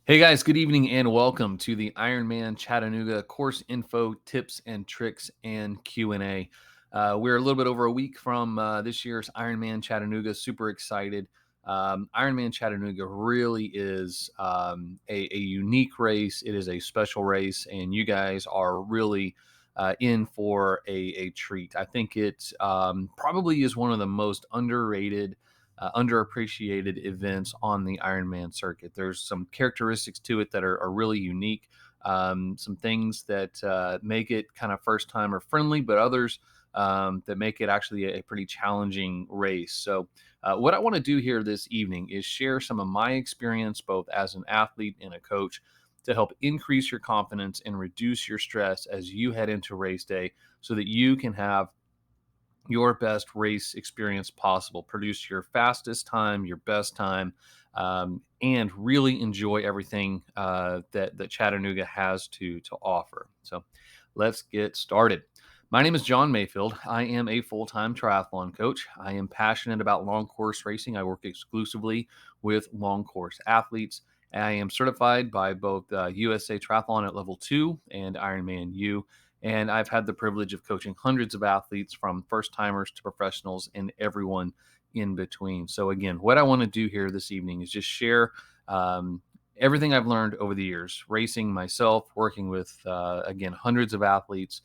Hey guys, good evening and welcome to the IRONMAN Chattanooga course info, tips and tricks and Q&A. We're a little bit over a week from this year's Ironman Chattanooga. Super excited. Ironman Chattanooga really is a unique race. It is a special race, and you guys are really in for a treat. I think it probably is one of the most underrated underappreciated events on the Ironman circuit. There's some characteristics to it that are really unique. Some things that make it kind of first timer friendly, but others that make it actually a pretty challenging race. So, what I want to do here this evening is share some of my experience, both as an athlete and a coach, to help increase your confidence and reduce your stress as you head into race day so that you can have your best race experience possible. Produce your fastest time, your best time, and really enjoy everything that Chattanooga has to offer. So, let's get started. My name is John Mayfield. I am a full time triathlon coach. I am passionate about long course racing. I work exclusively with long course athletes. I am certified by both USA Triathlon at level 2 and Ironman U, and I've had the privilege of coaching hundreds of athletes from first timers to professionals and everyone in between. So, again, what I want to do here this evening is just share um, everything I've learned over the years, racing myself, working with, again, hundreds of athletes,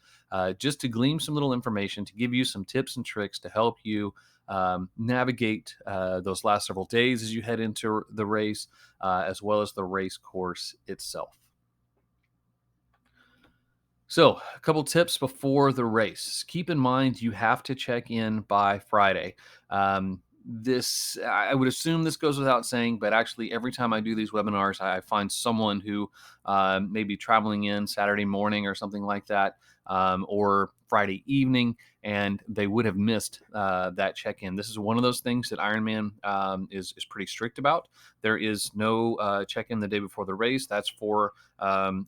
just to glean some little information, to give you some tips and tricks to help you navigate those last several days as you head into the race, as well as the race course itself. So, a couple tips before the race. Keep in mind you have to check in by Friday. This, I would assume this goes without saying, but actually, every time I do these webinars, I find someone who may be traveling in Saturday morning or something like that, or Friday evening, and they would have missed that check in. This is one of those things that Ironman is pretty strict about. There is no check in the day before the race. That's for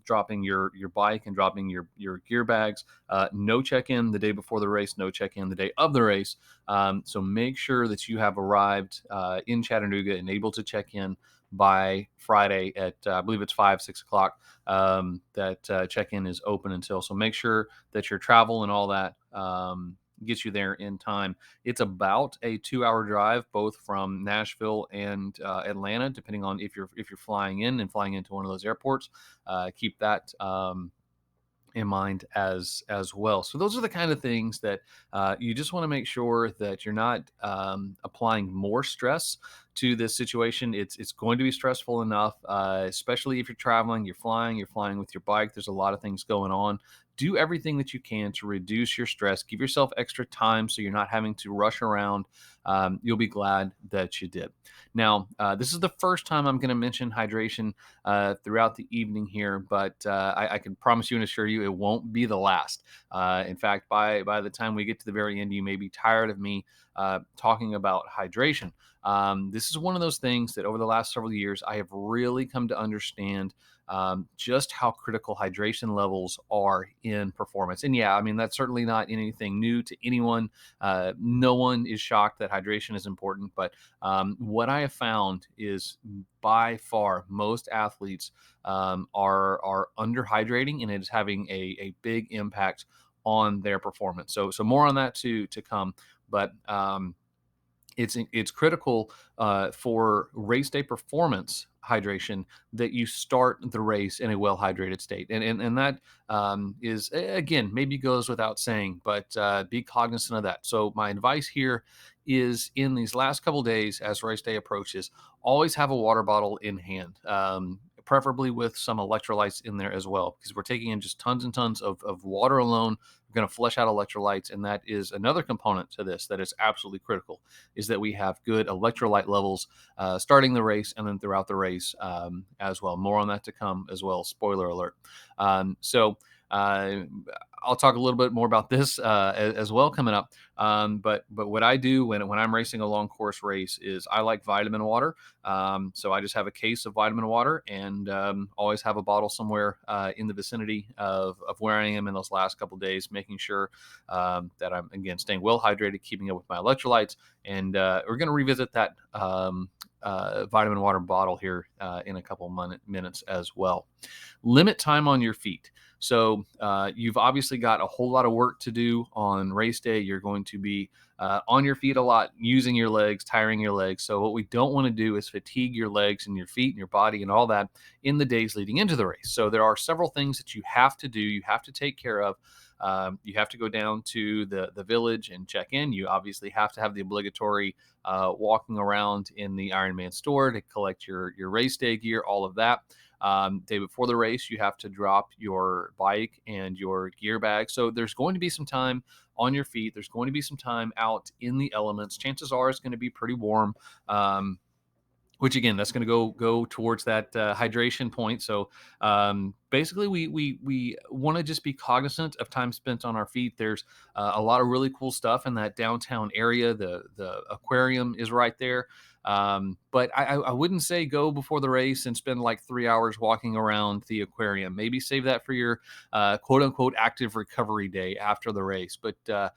dropping your bike and dropping your gear bags. No check in the day before the race. No check in the day of the race. So make sure that you have arrived in Chattanooga and able to check in by Friday at I believe it's 5-6 o'clock. That check in is open until. So make sure that your travel and all that gets you there in time. It's about a 2-hour drive, both from Nashville and Atlanta, depending on if you're flying in and flying into one of those airports. Keep that in mind as well. So those are the kind of things that you just want to make sure that you're not applying more stress to this situation. It's going to be stressful enough, especially if you're traveling, you're flying with your bike. There's a lot of things going on. Do everything that you can to reduce your stress. Give yourself extra time so you're not having to rush around. You'll be glad that you did. Now, this is the first time I'm going to mention hydration throughout the evening here, but I can promise you and assure you it won't be the last. In fact, by the time we get to the very end, you may be tired of me talking about hydration. This is one of those things that over the last several years, I have really come to understand just how critical hydration levels are in performance. And yeah, I mean, that's certainly not anything new to anyone. No one is shocked that hydration is important. But what I have found is by far most athletes are underhydrating, and it is having a big impact on their performance. So more on that to come. But it's critical for race day performance hydration that you start the race in a well hydrated state, and that is again maybe goes without saying, but be cognizant of that. So my advice here is in these last couple days as race day approaches, always have a water bottle in hand. Preferably with some electrolytes in there as well, because we're taking in just tons and tons of water alone. We're going to flush out electrolytes, and that is another component to this that is absolutely critical, is that we have good electrolyte levels starting the race and then throughout the race as well. More on that to come as well. Spoiler alert. So I'll talk a little bit more about this as well coming up. But what I do when I'm racing a long course race is I like vitamin water. So I just have a case of vitamin water and always have a bottle somewhere in the vicinity of where I am in those last couple of days, making sure that I'm again staying well hydrated, keeping up with my electrolytes. And we're going to revisit that vitamin water bottle here in a couple minutes as well. Limit time on your feet. So you've obviously got a whole lot of work to do on race day. You're going to be on your feet a lot, using your legs, tiring your legs. So what we don't want to do is fatigue your legs and your feet and your body and all that in the days leading into the race. So there are several things that you have to do, you have to take care of. You have to go down to the village and check in. You obviously have to have the obligatory walking around in the Ironman store to collect your race day gear, all of that. Day before the race, you have to drop your bike and your gear bag. So there's going to be some time on your feet. There's going to be some time out in the elements. Chances are it's going to be pretty warm. Which again, that's going to go towards that hydration point. So basically, we want to just be cognizant of time spent on our feet. There's a lot of really cool stuff in that downtown area. The aquarium is right there. But I wouldn't say go before the race and spend like 3 hours walking around the aquarium. Maybe save that for your quote unquote active recovery day after the race. But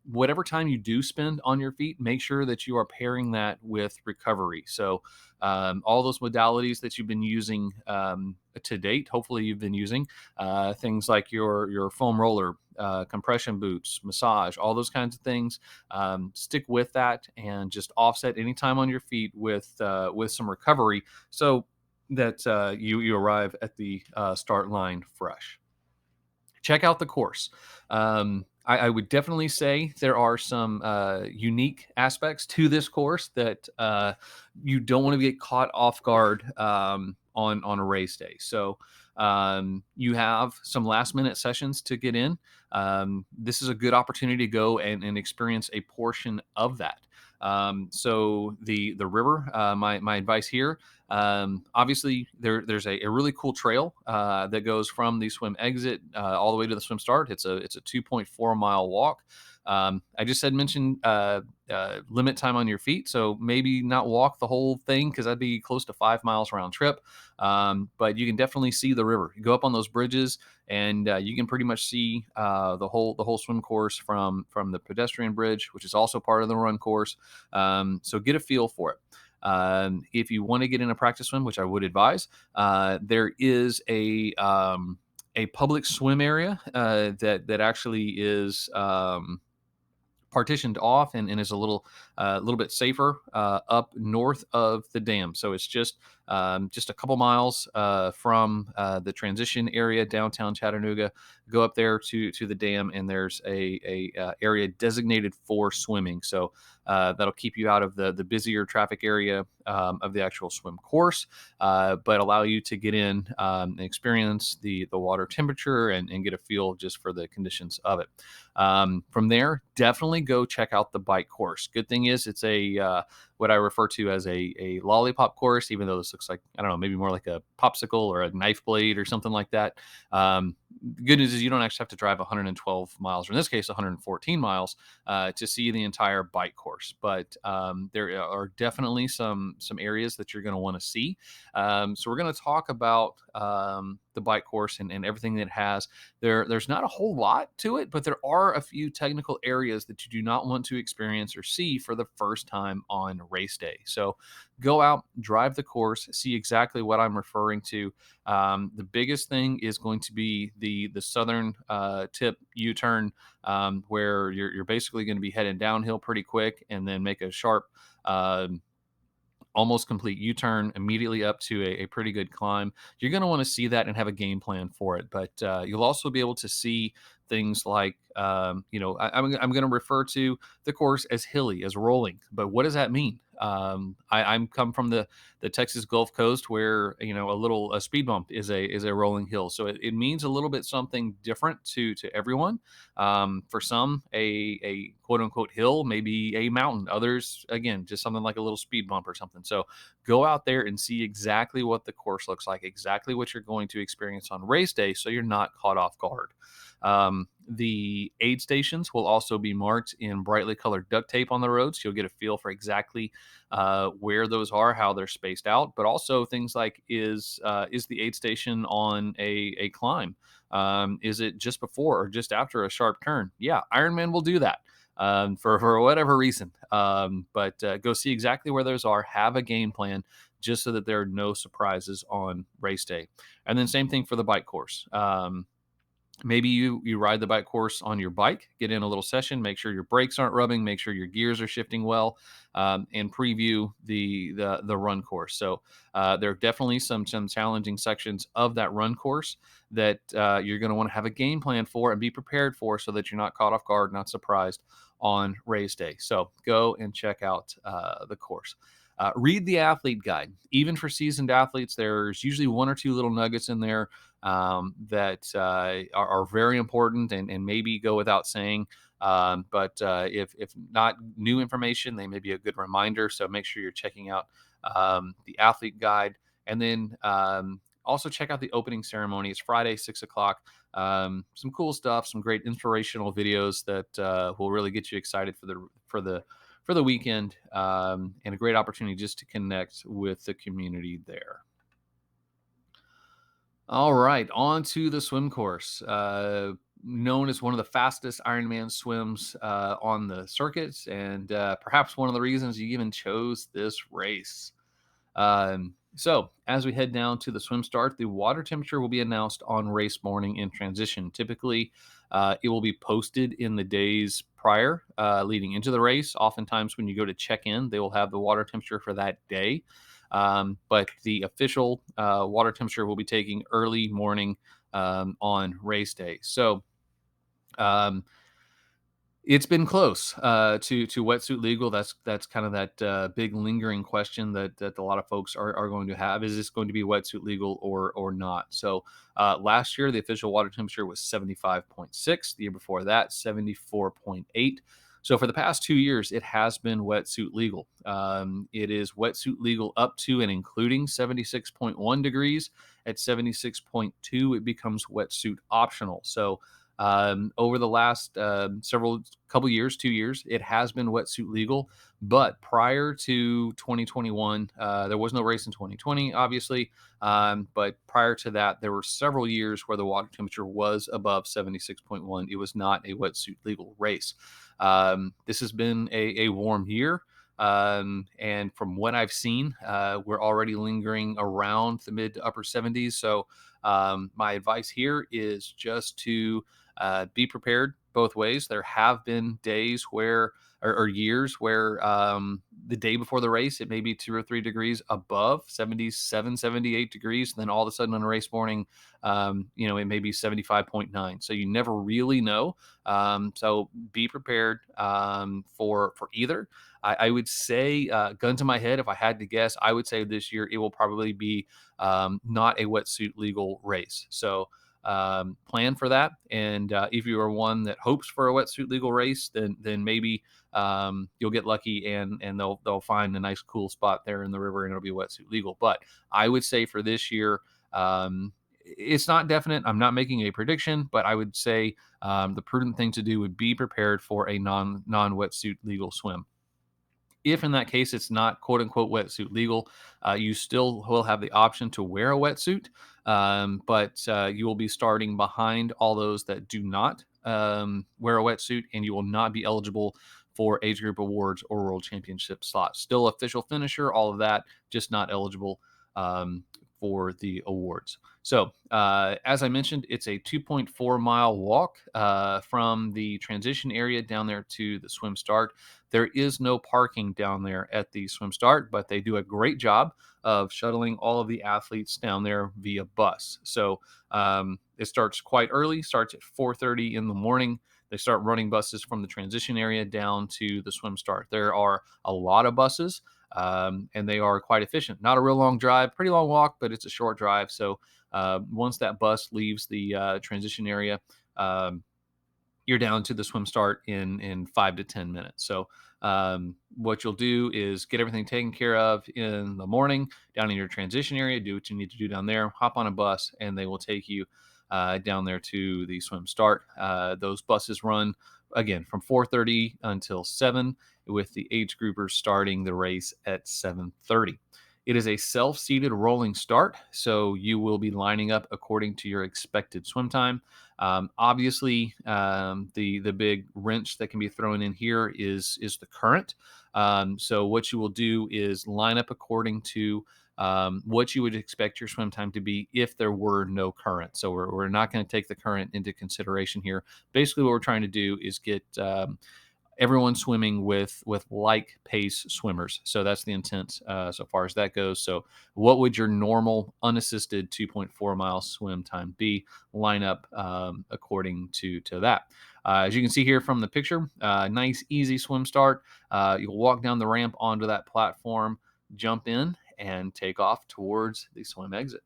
whatever time you do spend on your feet, make sure that you are pairing that with recovery. So all those modalities that you've been using to date, hopefully you've been using things like your foam roller, compression boots, massage, all those kinds of things. Stick with that and just offset any time on your feet with some recovery, so that you arrive at the start line fresh. Check out the course. I would definitely say there are some unique aspects to this course that you don't want to get caught off guard on a race day. So you have some last minute sessions to get in. This is a good opportunity to go and experience a portion of that. So the river, my advice here, obviously there's a really cool trail that goes from the swim exit all the way to the swim start. It's a 2.4 mile walk. I just said mention limit time on your feet, so maybe not walk the whole thing because that'd be close to 5 miles round trip. But you can definitely see the river. You go up on those bridges, and you can pretty much see the whole swim course from the pedestrian bridge, which is also part of the run course. So get a feel for it. If you want to get in a practice swim, which I would advise, there is a public swim area that actually is partitioned off and is a little bit safer up north of the dam. So it's just a couple miles from the transition area downtown Chattanooga. Go up there to the dam, and there's a area designated for swimming. So that'll keep you out of the busier traffic area of the actual swim course, but allow you to get in and experience the water temperature and get a feel just for the conditions of it. From there, definitely go check out the bike course. Good thing is it's a what I refer to as a lollipop course, even though this looks like, I don't know, maybe more like a popsicle or a knife blade or something like that. The good news is you don't actually have to drive 112 miles, or in this case, 114 miles, to see the entire bike course. But there are definitely some areas that you're going to want to see. So we're going to talk about the bike course and everything that it has. There's not a whole lot to it, but there are a few technical areas that you do not want to experience or see for the first time on race day. So go out, drive the course, see exactly what I'm referring to. The biggest thing is going to be the southern tip U-turn, where you're basically going to be heading downhill pretty quick and then make a sharp almost complete U-turn immediately up to a pretty good climb. You're going to want to see that and have a game plan for it. But you'll also be able to see things like, I'm going to refer to the course as hilly, as rolling. But what does that mean? I'm come from the Texas Gulf Coast, where a speed bump is a rolling hill, so it means a little bit something different to everyone. For some, a quote unquote hill may be a mountain. Others, again, just something like a little speed bump or something. So go out there and see exactly what the course looks like, exactly what you're going to experience on race day, so you're not caught off guard. The aid stations will also be marked in brightly colored duct tape on the road, so you'll get a feel for exactly where those are, how they're spaced out, but also things like, is the aid station on a climb? Is it just before or just after a sharp turn? Yeah, Ironman will do that. for whatever reason. But go see exactly where those are. Have a game plan just so that there are no surprises on race day. And then same thing for the bike course. Maybe you ride the bike course on your bike, get in a little session, make sure your brakes aren't rubbing, make sure your gears are shifting well, and preview the run course. So there are definitely some challenging sections of that run course that you're going to want to have a game plan for and be prepared for, so that you're not caught off guard, not surprised on race day. So go and check out the course. Read the athlete guide. Even for seasoned athletes, there's usually one or two little nuggets in there that are very important and maybe go without saying. But if not new information, they may be a good reminder. So make sure you're checking out the athlete guide. And then also check out the opening ceremony. It's Friday, 6 o'clock. Some cool stuff, some great inspirational videos that will really get you excited for the weekend, and a great opportunity just to connect with the community there. All right, on to the swim course. Known as one of the fastest Ironman swims on the circuits, and perhaps one of the reasons you even chose this race. So, as we head down to the swim start, the water temperature will be announced on race morning in transition. Typically, it will be posted in the days prior, leading into the race. Oftentimes, when you go to check in, they will have the water temperature for that day. But the official water temperature will be taking early morning on race day. So, um, it's been close to wetsuit legal. That's kind of that big lingering question that a lot of folks are going to have. Is this going to be wetsuit legal or not? So last year the official water temperature was 75.6. The year before that 74.8. So for the past 2 years it has been wetsuit legal. It is wetsuit legal up to and including 76.1 degrees. At 76.2 it becomes wetsuit optional. So over the last several couple years, 2 years, it has been wetsuit legal. But prior to 2021, there was no race in 2020, obviously. But prior to that, there were several years where the water temperature was above 76.1. It was not a wetsuit legal race. This has been a warm year. And from what I've seen, we're already lingering around the mid to upper 70s. So my advice here is just to be prepared both ways. There have been days where, or years where the day before the race, it may be 2 or 3 degrees above 77, 78 degrees. And then all of a sudden on a race morning, it may be 75.9. So you never really know. So be prepared for either. I would say, gun to my head, if I had to guess, I would say this year it will probably be not a wetsuit legal race. So plan for that. And if you are one that hopes for a wetsuit legal race, then maybe you'll get lucky and they'll find a nice cool spot there in the river and it'll be wetsuit legal. But I would say for this year, it's not definite. I'm not making a prediction, but I would say the prudent thing to do would be prepared for a non wetsuit legal swim. If in that case it's not quote unquote wetsuit legal, you still will have the option to wear a wetsuit, but you will be starting behind all those that do not wear a wetsuit, and you will not be eligible for age group awards or world championship slots. Still official finisher, all of that, just not eligible for the awards. So, as I mentioned, it's a 2.4 mile walk from the transition area down there to the swim start. There is no parking down there at the swim start, but they do a great job of shuttling all of the athletes down there via bus. So it starts quite early, starts at 4:30 in the morning. They start running buses from the transition area down to the swim start. There are a lot of buses, and they are quite efficient. Not a real long drive, pretty long walk, but it's a short drive. So once that bus leaves the transition area, you're down to the swim start in 5 to 10 minutes. So what you'll do is get everything taken care of in the morning down in your transition area, do what you need to do down there, hop on a bus, and they will take you down there to the swim start. Those buses run again from 4:30 until 7, with the age groupers starting the race at 7:30. It is a self-seated rolling start, so you will be lining up according to your expected swim time. Obviously, the big wrench that can be thrown in here is the current. So what you will do is line up according to what you would expect your swim time to be if there were no current. So we're not going to take the current into consideration here. Basically, what we're trying to do is get everyone swimming with like pace swimmers. So that's the intent so far as that goes. So what would your normal unassisted 2.4 mile swim time be? Line up according to that. As you can see here from the picture, nice easy swim start. You'll walk down the ramp onto that platform, jump in, and take off towards the swim exit.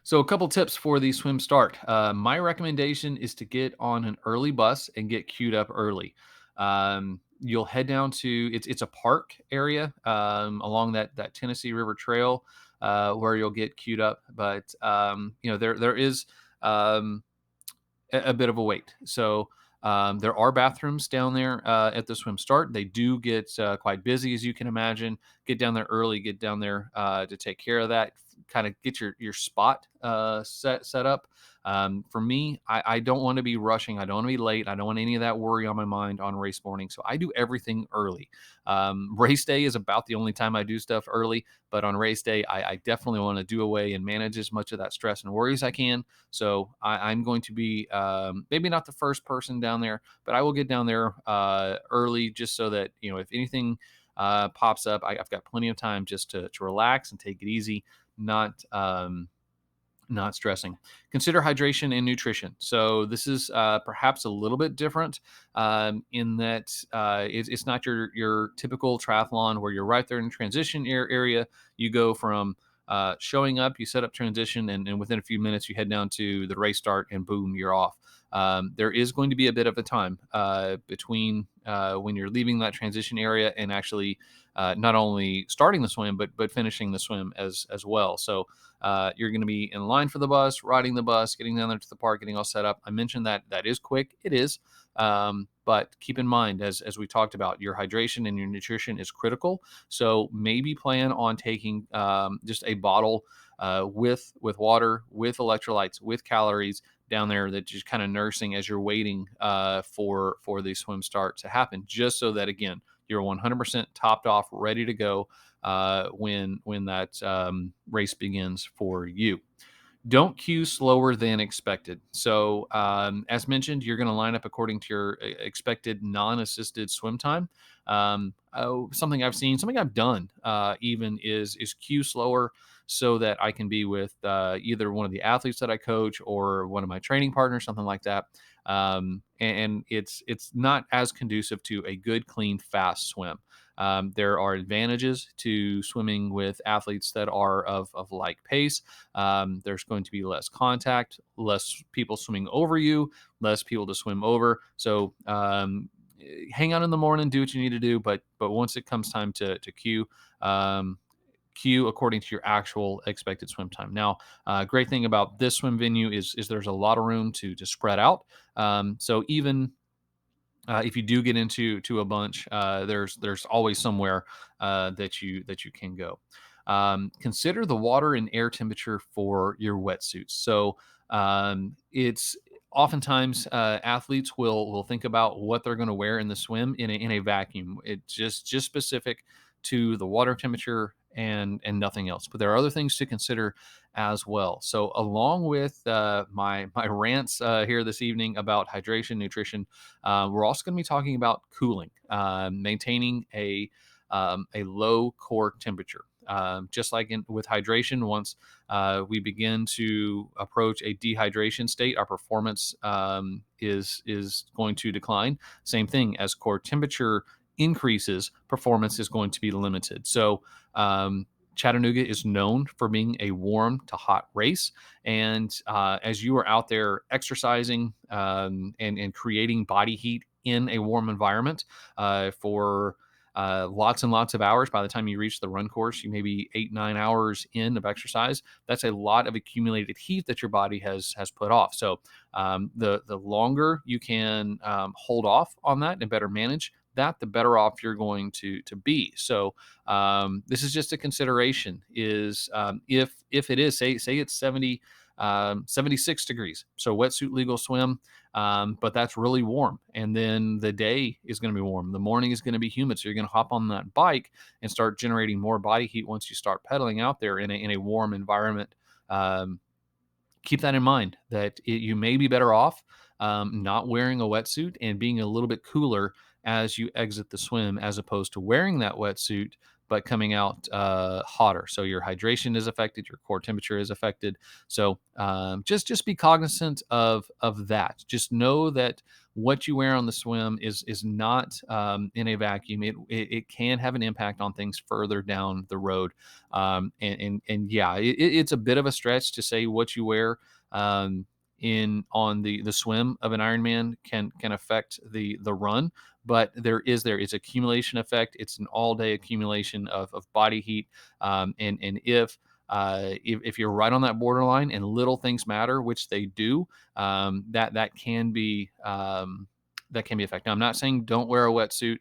So, a couple tips for the swim start. My recommendation is to get on an early bus and get queued up early. You'll head down to it's a park area along that Tennessee River Trail where you'll get queued up. But there is um, a bit of a wait. So there are bathrooms down there at the swim start. They do get quite busy, as you can imagine. Get down there early. Get down there to take care of that. Kind of get your spot set up. For me, I don't want to be rushing. I don't want to be late. I don't want any of that worry on my mind on race morning. So I do everything early. Race day is about the only time I do stuff early. But on race day, I definitely want to do away and manage as much of that stress and worry as I can. So I'm going to be maybe not the first person down there, but I will get down there early just so that, if anything pops up, I've got plenty of time just to relax and take it easy, not not stressing. Consider hydration and nutrition. So this is perhaps a little bit different in that it's not your typical triathlon where you're right there in the transition area. You go from showing up, you set up transition, and within a few minutes you head down to the race start, and boom, you're off. There is going to be a bit of a time between when you're leaving that transition area and actually not only starting the swim but finishing the swim as well. So you're going to be in line for the bus, riding the bus, getting down there to the park, getting all set up. I mentioned that is quick. It is. But keep in mind, as we talked about, your hydration and your nutrition is critical. So maybe plan on taking just a bottle with water, with electrolytes, with calories down there that just kind of nursing as you're waiting for the swim start to happen, just so that again you're 100% topped off, ready to go when that race begins for you. Don't queue slower than expected. So, as mentioned, you're going to line up according to your expected non-assisted swim time. Something I've seen, something I've done, even is queue slower so that I can be with either one of the athletes that I coach or one of my training partners, something like that. And it's not as conducive to a good, clean, fast swim. There are advantages to swimming with athletes that are of like pace. There's going to be less contact, less people swimming over you, less people to swim over. So hang out in the morning, do what you need to do, but once it comes time to queue, queue according to your actual expected swim time. Now, great thing about this swim venue is there's a lot of room to spread out. So even if you do get into a bunch, there's always somewhere that you can go. Consider the water and air temperature for your wetsuits. So it's oftentimes athletes will think about what they're going to wear in the swim in a vacuum. It's just specific to the water temperature and nothing else. But there are other things to consider as well. So along with my rants here this evening about hydration, nutrition, we're also going to be talking about cooling, maintaining a low core temperature. Just like with hydration, once we begin to approach a dehydration state, our performance is going to decline. Same thing as core temperature increases, performance is going to be limited. So Chattanooga is known for being a warm to hot race. And as you are out there exercising and creating body heat in a warm environment for lots and lots of hours, by the time you reach the run course, you may be 8-9 hours in of exercise. That's a lot of accumulated heat that your body has put off. So the longer you can hold off on that and better manage that, the better off you're going to be. So this is just a consideration. Is if it is say it's 70 76 degrees. So wetsuit legal swim, but that's really warm. And then the day is going to be warm. The morning is going to be humid. So you're going to hop on that bike and start generating more body heat once you start pedaling out there in a warm environment. Um, Keep that in mind that you may be better off not wearing a wetsuit and being a little bit cooler as you exit the swim, as opposed to wearing that wetsuit but coming out hotter. So your hydration is affected, your core temperature is affected. So just be cognizant of that. Just know that what you wear on the swim is not in a vacuum. It can have an impact on things further down the road. And yeah, it's a bit of a stretch to say what you wear um, in on the swim of an Ironman can affect the run, but there is accumulation effect. It's an all day accumulation of body heat, and if you're right on that borderline and little things matter, which they do, that can be affected. Now, I'm not saying don't wear a wetsuit,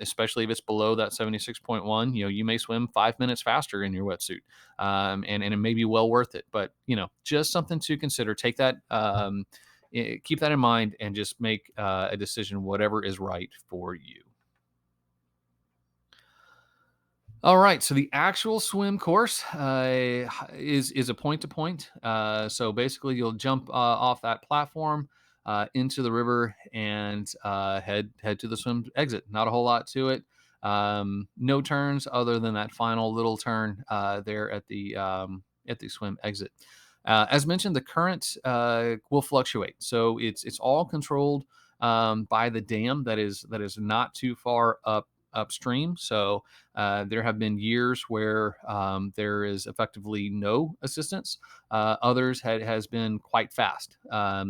especially if it's below that 76.1. You may swim 5 minutes faster in your wetsuit, and it may be well worth it. But just something to consider. Take that, keep that in mind, and just make a decision, whatever is right for you. All right, so the actual swim course is a point to point. So basically, you'll jump off that platform into the river and head to the swim exit. Not a whole lot to it. No turns other than that final little turn there at the swim exit. As mentioned, the current will fluctuate, so it's all controlled by the dam that is not too far upstream. So there have been years where there is effectively no assistance. Others has been quite fast.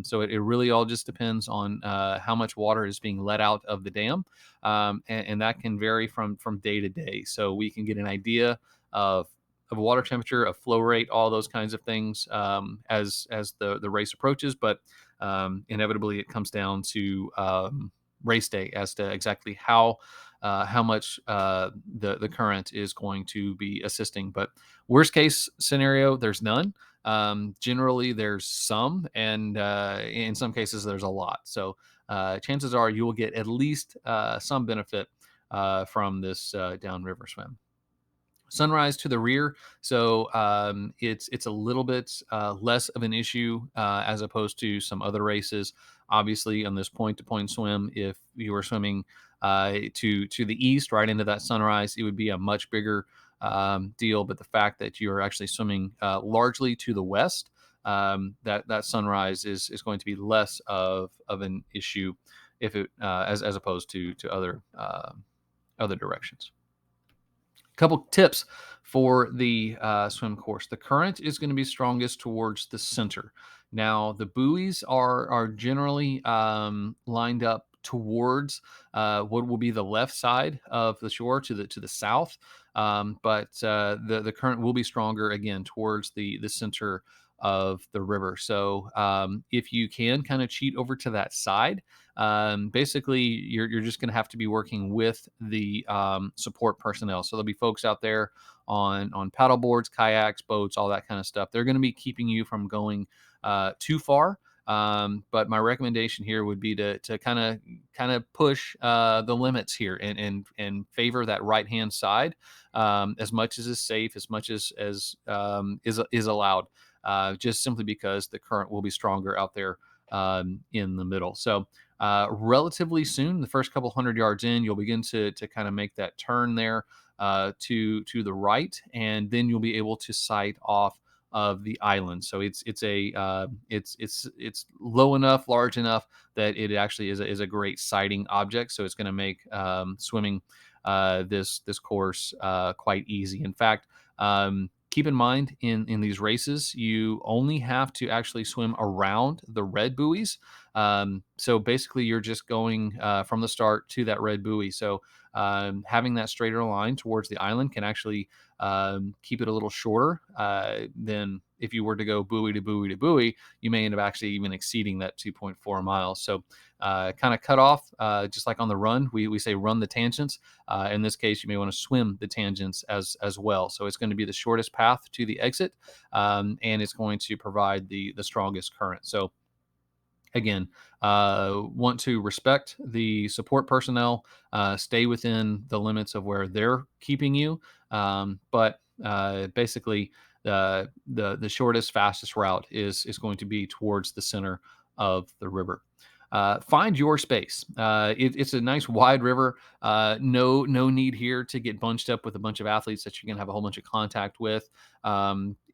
So it really all just depends on how much water is being let out of the dam, and that can vary from day to day. So we can get an idea of water temperature, of flow rate, all those kinds of things as the race approaches. But inevitably, it comes down to race day as to exactly how much the current is going to be assisting. But worst case scenario, there's none. Generally, there's some, and in some cases, there's a lot. So chances are you will get at least some benefit from this downriver swim. Sunrise to the rear, so it's a little bit less of an issue as opposed to some other races. Obviously, on this point-to-point swim, if you were swimming to the east, right into that sunrise, it would be a much bigger deal. But the fact that you are actually swimming largely to the west, that sunrise is going to be less of an issue if it as opposed to other directions. Couple tips for the swim course. The current is going to be strongest towards the center. Now, the buoys are generally lined up towards what will be the left side of the shore to the south, but the current will be stronger again towards the center of the river. So if you can kind of cheat over to that side, basically you're just going to have to be working with the support personnel. So there'll be folks out there on paddle boards, kayaks, boats, all that kind of stuff. They're going to be keeping you from going too far. But my recommendation here would be to kind of push the limits here and favor that right hand side as much as is safe, as much as is allowed. Just simply because the current will be stronger out there in the middle. So relatively soon, the first couple 100 yards in, you'll begin to kind of make that turn there to the right, and then you'll be able to sight off of the island. So it's low enough, large enough that it actually is a great sighting object. So it's going to make swimming this course quite easy. In fact, keep in mind in these races, you only have to actually swim around the red buoys. So basically, you're just going from the start to that red buoy. So having that straighter line towards the island can actually keep it a little shorter than if you were to go buoy to buoy to buoy, you may end up actually even exceeding that 2.4 miles. So kind of cut off, just like on the run, we say run the tangents. In this case, you may want to swim the tangents as well. So it's going to be the shortest path to the exit, and it's going to provide the strongest current. So again, want to respect the support personnel, stay within the limits of where they're keeping you, but basically the shortest, fastest route is going to be towards the center of the river. Find your space. It's a nice wide river. No need here to get bunched up with a bunch of athletes that you're gonna have a whole bunch of contact with.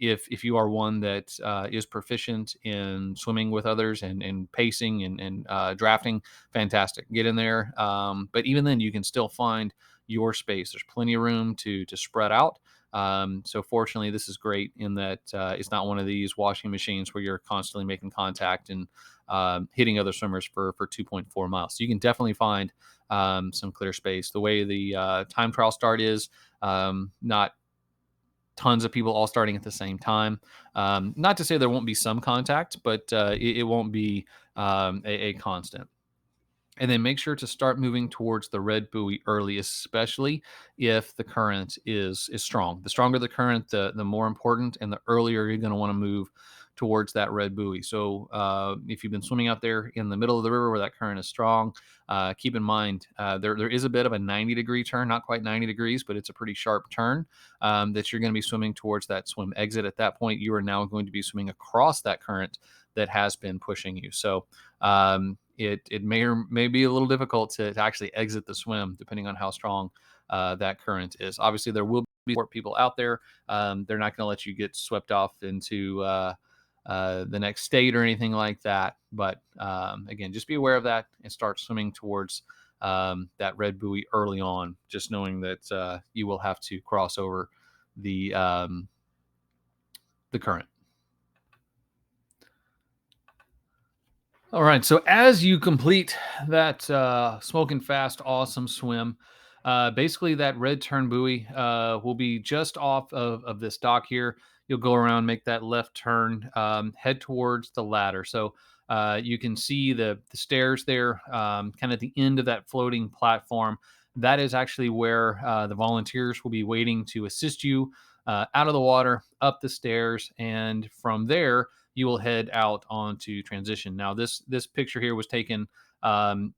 If you are one that is proficient in swimming with others and pacing and drafting, fantastic. Get in there. But even then, you can still find your space. There's plenty of room to spread out. So fortunately, this is great in that it's not one of these washing machines where you're constantly making contact and hitting other swimmers for 2.4 miles. So you can definitely find some clear space. The way the time trial start is, not tons of people all starting at the same time. Not to say there won't be some contact, but it won't be a constant. And then make sure to start moving towards the red buoy early, especially if the current is strong. The stronger the current, the more important, and the earlier you're going to want to move towards that red buoy. So if you've been swimming out there in the middle of the river where that current is strong, keep in mind there is a bit of a 90-degree turn, not quite 90 degrees, but it's a pretty sharp turn that you're going to be swimming towards that swim exit. At that point, you are now going to be swimming across that current that has been pushing you. So it may or may be a little difficult to actually exit the swim depending on how strong that current is. Obviously, there will be support people out there. They're not going to let you get swept off into the next state or anything like that. But again, just be aware of that and start swimming towards that red buoy early on, just knowing that you will have to cross over the current. All right. So as you complete that smoking fast, awesome swim, basically that red turn buoy will be just off of this dock here. You'll go around, make that left turn, head towards the ladder. So you can see the stairs there, kind of at the end of that floating platform. That is actually where the volunteers will be waiting to assist you out of the water, up the stairs, and from there you will head out onto transition. Now, this picture here was taken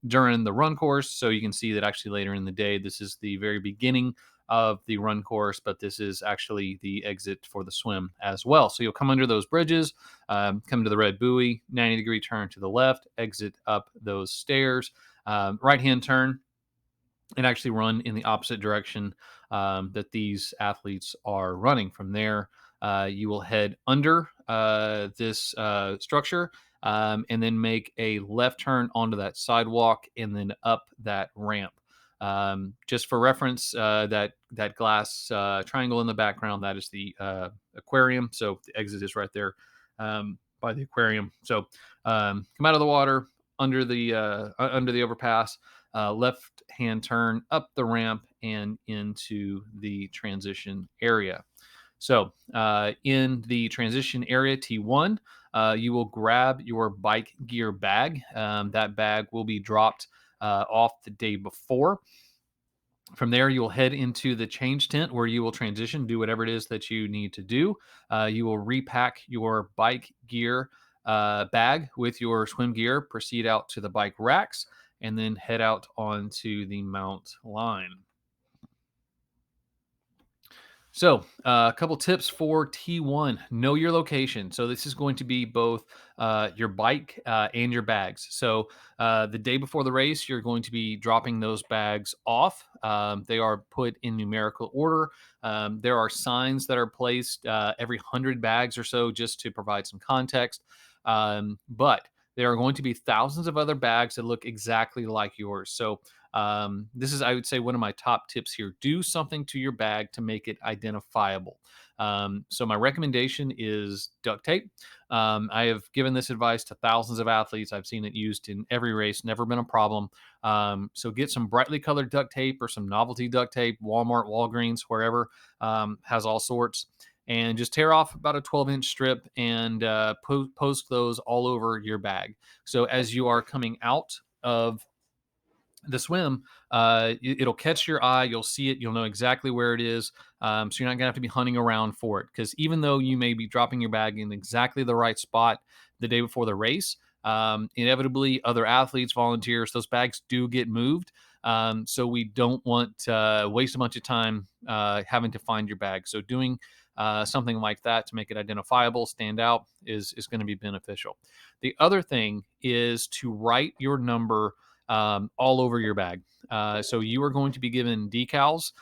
during the run course, so you can see that actually later in the day, this is the very beginning of the run course, but this is actually the exit for the swim as well. So you'll come under those bridges, come to the red buoy, 90-degree turn to the left, exit up those stairs, right-hand turn, and actually run in the opposite direction that these athletes are running. From there, you will head under this structure and then make a left turn onto that sidewalk and then up that ramp. Just for reference, that glass triangle in the background, that is the aquarium. So the exit is right there by the aquarium. So come out of the water under the overpass, left hand turn up the ramp and into the transition area. So in the transition area T1, you will grab your bike gear bag. That bag will be dropped off the day before. From there, you'll head into the change tent where you will transition, do whatever it is that you need to do. You will repack your bike gear bag with your swim gear, proceed out to the bike racks, and then head out onto the mount line. So, a couple tips for T1. Know your location. So, this is going to be both your bike and your bags. So, the day before the race, you're going to be dropping those bags off. They are put in numerical order. There are signs that are placed every 100 bags or so just to provide some context. But there are going to be thousands of other bags that look exactly like yours. So, this is, I would say, one of my top tips here. Do something to your bag to make it identifiable. So my recommendation is duct tape. I have given this advice to thousands of athletes. I've seen it used in every race, never been a problem. So get some brightly colored duct tape or some novelty duct tape. Walmart, Walgreens, wherever has all sorts. and just tear off about a 12-inch strip and post those all over your bag. So as you are coming out of the swim, it'll catch your eye. You'll see it. You'll know exactly where it is. So you're not gonna have to be hunting around for it. Because even though you may be dropping your bag in exactly the right spot the day before the race, inevitably other athletes, volunteers, those bags do get moved. So we don't want to waste a bunch of time having to find your bag. So doing something like that to make it identifiable, stand out, is going to be beneficial. The other thing is to write your number all over your bag. So you are going to be given decals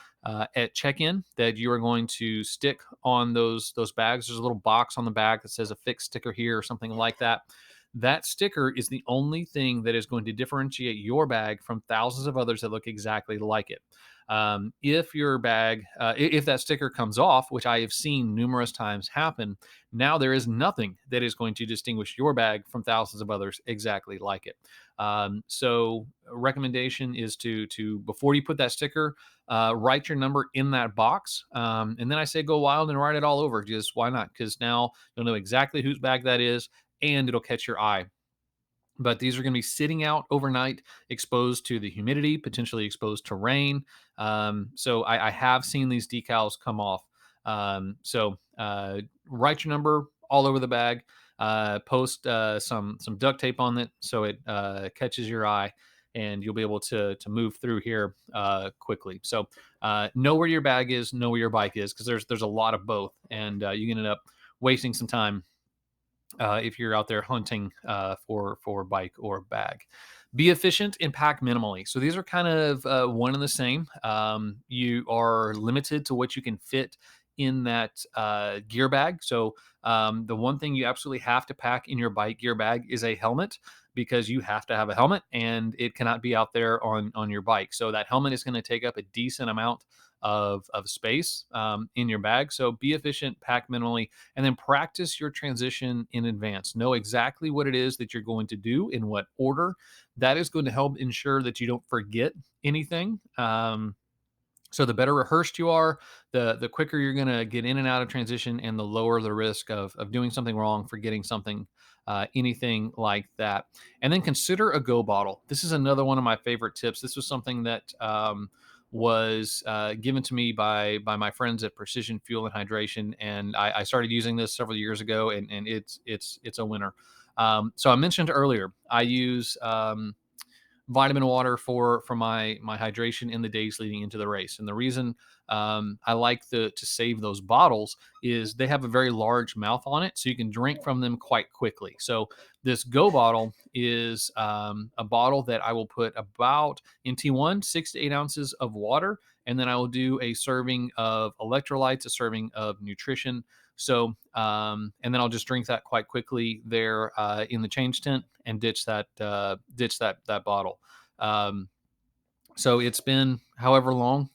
at check-in that you are going to stick on those bags. There's a little box on the back that says a fixed sticker here or something like that. That sticker is the only thing that is going to differentiate your bag from thousands of others that look exactly like it. If your bag, if that sticker comes off, which I have seen numerous times happen, now there is nothing that is going to distinguish your bag from thousands of others exactly like it. So recommendation is to before you put that sticker, write your number in that box, and then I say go wild and write it all over. Just why not? Because now you'll know exactly whose bag that is, and it'll catch your eye. But these are going to be sitting out overnight, exposed to the humidity, potentially exposed to rain. So I have seen these decals come off. So write your number all over the bag. Post some duct tape on it so it catches your eye, and you'll be able to move through here quickly. So know where your bag is, know where your bike is, because there's a lot of both, and you can end up wasting some time if you're out there hunting for bike or bag. Be efficient and pack minimally. So these are kind of one and the same. You are limited to what you can fit in that gear bag. So the one thing you absolutely have to pack in your bike gear bag is a helmet, because you have to have a helmet and it cannot be out there on your bike. So that helmet is going to take up a decent amount of space in your bag. So be efficient, pack minimally, and then practice your transition in advance. Know exactly what it is that you're going to do in what order. That is going to help ensure that you don't forget anything. So the better rehearsed you are, the quicker you're going to get in and out of transition, and the lower the risk of doing something wrong, forgetting something, anything like that. And then consider a go bottle. This is another one of my favorite tips. This was something that was given to me by my friends at Precision Fuel and Hydration, and I started using this several years ago, and it's a winner. So I mentioned earlier, I use vitamin water for my hydration in the days leading into the race. And the reason I like to save those bottles is they have a very large mouth on it, so you can drink from them quite quickly. So this Go bottle is a bottle that I will put about in T1 6 to 8 ounces of water, and then I will do a serving of electrolytes, a serving of nutrition. So, and then I'll just drink that quite quickly there in the change tent, and ditch that bottle. Um, so it's been however long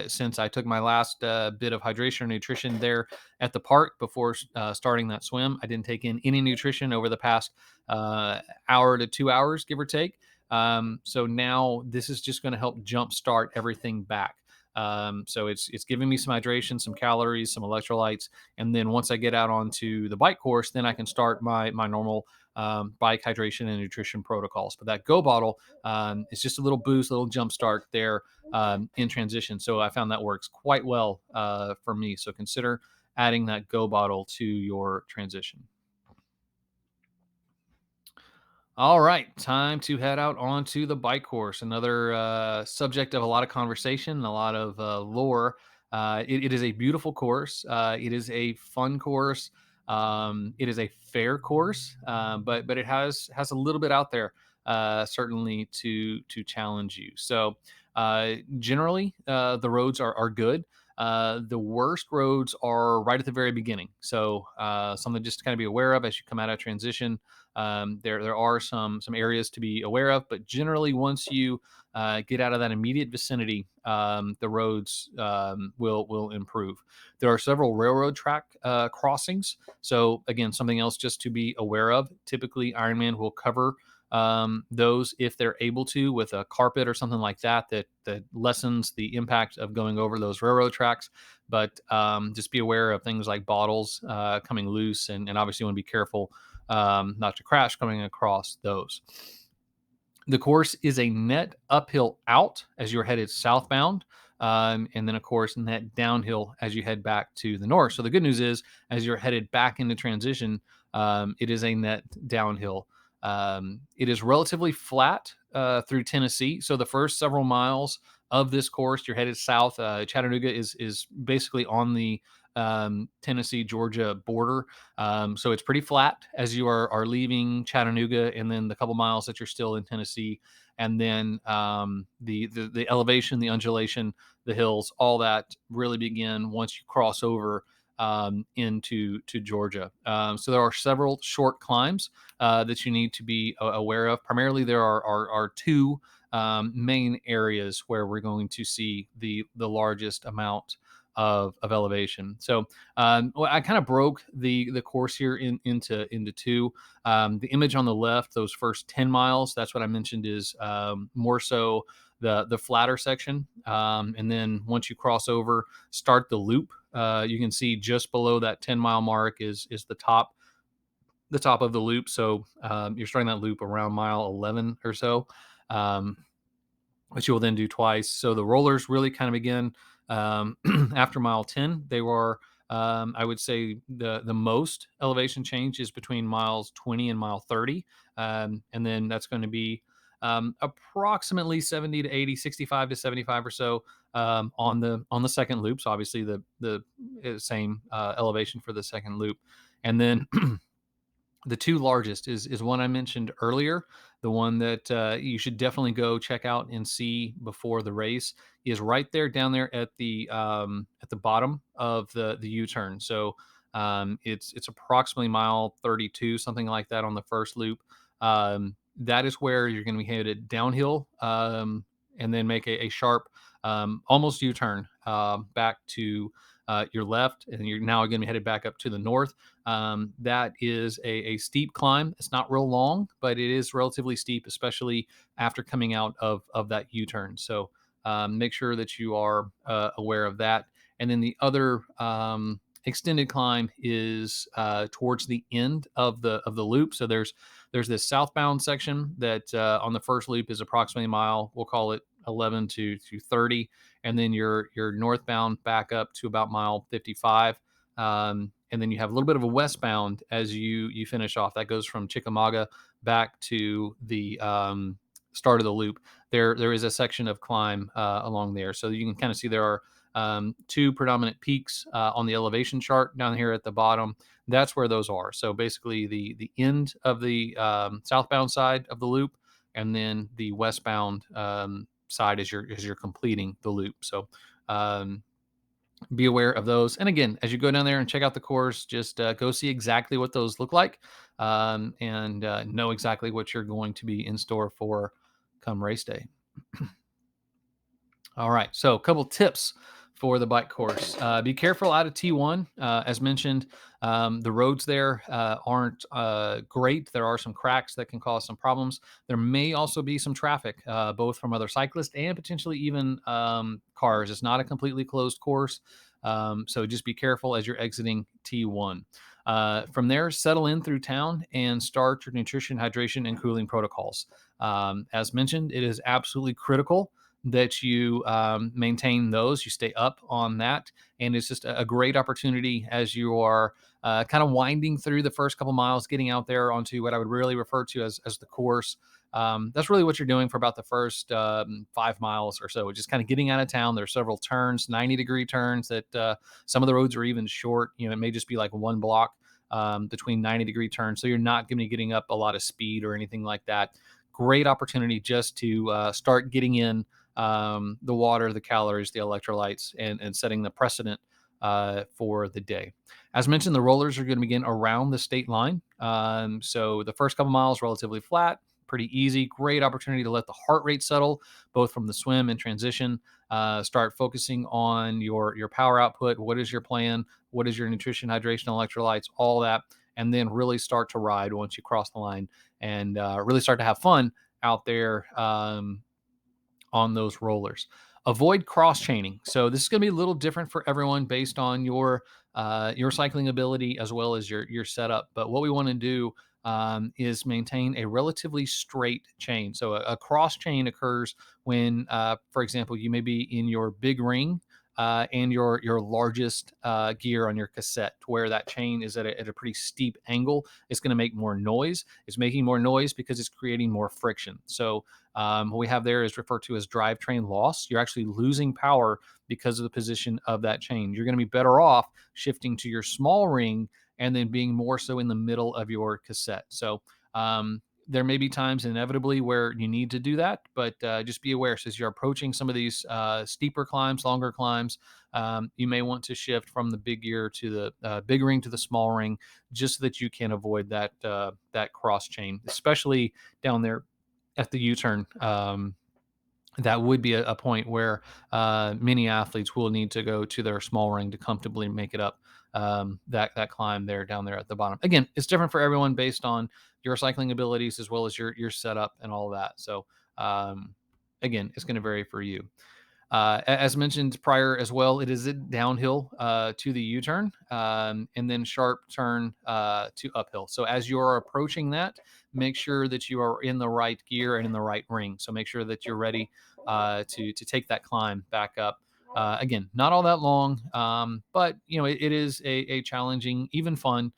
since I took my last bit of hydration or nutrition there at the park before starting that swim. I didn't take in any nutrition over the past hour to 2 hours, give or take. So now this is just going to help jumpstart everything back. So it's giving me some hydration, some calories, some electrolytes, and then once I get out onto the bike course, then I can start my normal bike hydration and nutrition protocols. But that Go bottle is just a little boost, a little jump start there in transition. So I found that works quite well for me. So consider adding that Go bottle to your transition. All right, time to head out onto the bike course. Another subject of a lot of conversation, a lot of lore. It is a beautiful course. It is a fun course. It is a fair course, but it has a little bit out there, certainly to challenge you. So generally, the roads are good. The worst roads are right at the very beginning. So something just to kind of be aware of as you come out of transition. There are some areas to be aware of, but generally once you get out of that immediate vicinity, the roads will improve. There are several railroad track crossings. So again, something else just to be aware of. Typically, Ironman will cover those if they're able to with a carpet or something like that that lessens the impact of going over those railroad tracks. But just be aware of things like bottles coming loose, and obviously you want to be careful not to crash coming across those. The course is a net uphill out as you're headed southbound. And then, of course, net downhill as you head back to the north. So the good news is, as you're headed back into transition, it is a net downhill. It is relatively flat through Tennessee. So the first several miles of this course, you're headed south. Chattanooga is basically on the Tennessee Georgia border, so it's pretty flat as you are leaving Chattanooga, and then the couple miles that you're still in Tennessee, and then the elevation, the undulation, the hills, all that really begin once you cross over into Georgia. So there are several short climbs that you need to be aware of. Primarily, there are two main areas where we're going to see the largest amount of elevation. So well, I kind of broke the course here into two. The image on the left, those first 10 miles, that's what I mentioned is more so the flatter section. And then once you cross over, start the loop. You can see just below that 10-mile mark is the top of the loop. So you're starting that loop around mile 11 or so. Which you will then do twice. So the rollers really kind of begin after mile 10. They were, I would say, the most elevation change is between miles 20 and mile 30. And then that's going to be approximately 70 to 80, 65 to 75 or so on the second loop. So obviously the same elevation for the second loop. And then the two largest is one I mentioned earlier. The one that you should definitely go check out and see before the race is right there down there at the bottom of the U-turn. So it's approximately mile 32, something like that on the first loop. That is where you're going to be headed downhill and then make a sharp, almost U-turn back to your left, and you're now going to be headed back up to the north. That is a steep climb. It's not real long, but it is relatively steep, especially after coming out of that U-turn. So make sure that you are aware of that. And then the other extended climb is towards the end of the loop. So there's this southbound section that on the first loop is approximately a mile. We'll call it 11 to 30, and then you're northbound back up to about mile 55. And then you have a little bit of a westbound as you finish off. That goes from Chickamauga back to the start of the loop. There is a section of climb along there, so you can kind of see there are two predominant peaks on the elevation chart down here at the bottom. That's where those are. So basically, the end of the southbound side of the loop, and then the westbound side as you're completing the loop. So be aware of those. And again, as you go down there and check out the course, just go see exactly what those look like and know exactly what you're going to be in store for come race day. All right, so a couple tips for the bike course. Be careful out of T1. As mentioned, the roads there aren't great. There are some cracks that can cause some problems. There may also be some traffic, both from other cyclists and potentially even cars. It's not a completely closed course, so just be careful as you're exiting T1. From there, settle in through town and start your nutrition, hydration, and cooling protocols. As mentioned, it is absolutely critical that you maintain those, you stay up on that. And it's just a great opportunity as you are kind of winding through the first couple miles, getting out there onto what I would really refer to as the course. That's really what you're doing for about the first 5 miles or so, just kind of getting out of town. There's several turns, 90-degree turns that some of the roads are even short. You know, it may just be like one block between 90-degree turns. So you're not going to be getting up a lot of speed or anything like that. Great opportunity just to start getting in the water, the calories, the electrolytes, and setting the precedent for the day. As mentioned, the rollers are going to begin around the state line. So the first couple miles, relatively flat, pretty easy. Great opportunity to let the heart rate settle, both from the swim and transition. Start focusing on your power output. What is your plan? What is your nutrition, hydration, electrolytes, all that. and then really start to ride once you cross the line, and really start to have fun out there on those rollers. Avoid cross chaining. So this is going to be a little different for everyone based on your cycling ability as well as your setup. But what we want to do is maintain a relatively straight chain. So a cross chain occurs when, for example, you may be in your big ring and your largest gear on your cassette, where that chain is at a pretty steep angle. It's going to make more noise. It's making more noise because it's creating more friction. So what we have there is referred to as drivetrain loss. You're actually losing power because of the position of that chain. You're going to be better off shifting to your small ring and then being more so in the middle of your cassette. So there may be times inevitably where you need to do that, but just be aware, as you're approaching some of these steeper climbs, longer climbs, you may want to shift from the big gear to the big ring to the small ring, just so that you can avoid that cross chain, especially down there at the U-turn. That would be a point where many athletes will need to go to their small ring to comfortably make it up that climb there down there at the bottom. Again, it's different for everyone based on your cycling abilities as well as your setup and all of that. So again, it's going to vary for you. As mentioned prior as well, it is a downhill to the U-turn and then sharp turn to uphill. So as you're approaching that, make sure that you are in the right gear and in the right ring. So make sure that you're ready to take that climb back up. Again, not all that long, but it is a challenging, even fun